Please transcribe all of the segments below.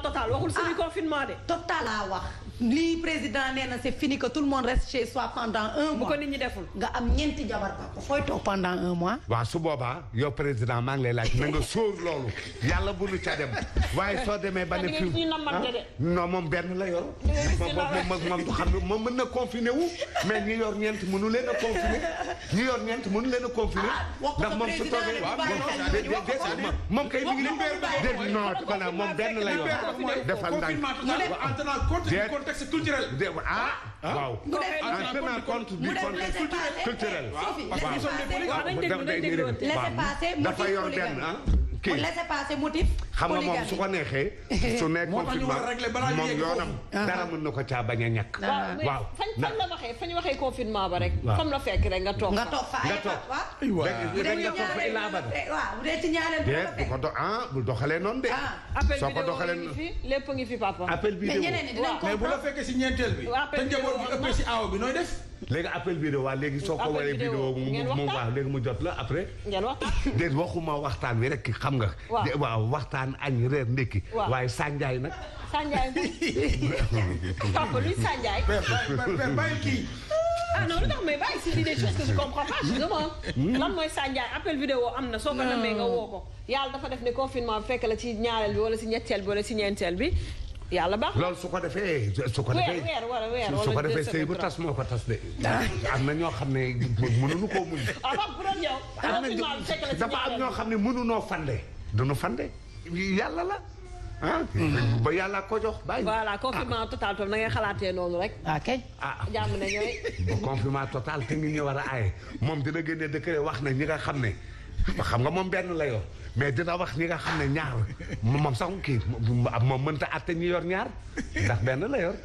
total waxul semi confinement de. total laa wax. lii président nee na c'est fini que tout le monde reste chez soi pendant un mois. bu ko nit ñi deful. nga am ñeenti jabar papa fooy toog pendant un mois. waaw su boobaa yow président maa ngi lay laaj na nga sóor loolu yàlla bu nu ca dem waaye soo demee ba ne fi non moom benn la yor. moom xam ne moom mën na confiné wu mais ñi yor ñeent mënu leen a confiné ñi yor ñeent mënu leen a confiné ndax moom su toogee moom kay mi ngi dégg non kon moom benn la yor defal ndànk contexte culturel. waaw. en tenant compte du contexte culturel. dafa yor benn kii laissez passer motif. xam nga moom su ko neexee. su nekk confinement moom yoonam. dara mën na ko caa bañ a ñàkk. waaw fañ la waxee fañ waxee confinement ba rek. fam la fekk rek nga toog. nga toog fa ay fa waaw. rek nga toog fa ilaa ba. waaw bu dee ci ñaareel bu ko bu doxalee noonu de. soo ko doxalee noonu lépp ngi fi papa. appel vidéo mais bu la fekkee si ñeenteel bi. te njaboot bi ëppee si aaw bi nooy def. léegi appel vidéo waa léegi soo ko waree vidéo mu waaw léegi mu jot la après. ngeen waxtaan. déet waxuma waxtaan wi rek xam nga. waaw waxtaan añ reer ndekki. waaye Sanjaay nag. Sanjaay papa luy Sanjaay. bàyyi kii. ah non lu tax may bàyyi si des choses que je comprends pas je demande. lan mooy Sanjaay appel vidéo am na soo ko namee nga woo ko. yàlla dafa def ne confinement bi fekk la ci ñaareel bi wala si ñetteel bi wala si ñeenteel bi. yàlla baax loolu su ko defee su ko defee sëy bu tas moo ko tas de. am na ñoo xam ne mënuñu koo muñ. dafa am ñoo xam ne mënuñoo fande. duñu fande yàlla la ba yàlla ko jox bàyyi. voilà confinement total toog na ngay xalaatee noonu rek. ok jàmm na ñooy. confinement total te ngi ñu war a aaye moom dina génne décret wax na ñi nga xam ne. xam nga moom benn la yor mais dina wax ñi nga xam ne ñaar moom sax kii moom mënta àtte ñi yor ñaar ndax benn la yor.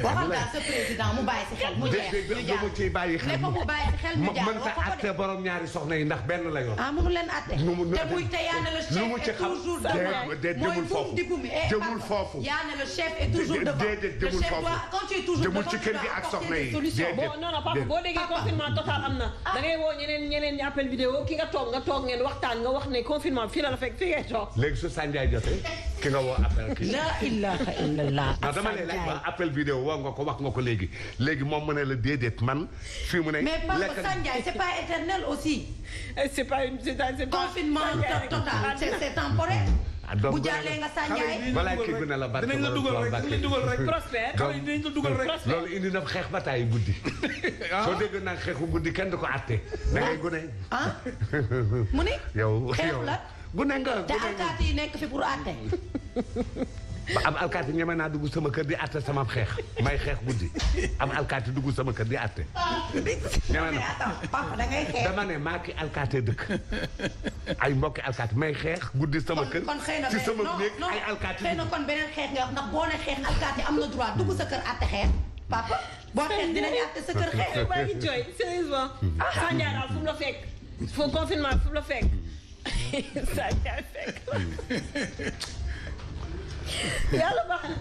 waxal daal sa président mu bàyyi si xel mu jeex ñu jaar mu ciy bàyyi xel mu bàyyi si xel mu jaar mënta àtte borom ñaari soxna yi ndax benn la yor. mënu leen àtte. te muy te yaa ne le chef est toujours demul foofu demul foofu. yaa ne le chef est toujours devant. déedéet demul foofu quand tu es toujours devant demul ci kër gi ak soxna yi. bon non non papa boo déggee confinement total am na. da ngay woo ñeneen ñi appel vidéo ki nga toog ngeen waxtaan nga wax ne confinement fii la fekk fii ngay toog. léegi su Sanjaay jotee ki nga woo appel kii. la ilaha illallah. dama lay laaj waa appel vidéo woo nga ko wax nga ko léegi moom mu ne la déedéet man fii mu ne. mais Papa Sanjaay c'est pas éternel aussi. c'est pas confinement total c'est temporaire. bu jàllee nga Sanjaay. balaa kii bi ne la barke dinañ la dugal rek prospère dinañ la dugal rek. loolu indi na xeex ba taay guddi. soo dégg naa xeexu guddi kenn du ko àtte. da ngay gune. mu ni. yow xeexu la. gune nga te alkaati yi nekk fi pour àtte. am alkaati ñeme naa dugg sama kër di àtte sama xeex may xeex guddi am alkaati dugg sama kër di àtte. ñeme na papa da ngay xeex. dama ne maa ki alkaati dëkk ay mbokki alkaati may xeex guddi sama kër. kon xëy na ci sama néeg ay alkaati. xëy na kon beneen xeex nga wax ndax boo ne xeex alkaati am na droit dugg sa kër àtte xeex papa. boo xeex dinañu àtte sa kër xeex. maa ngi jooy sérieusement. Sanjaay daal fu mu la fekk. foo confinement fu mu la fekk. Sanjaay fekk. yàlla baax na.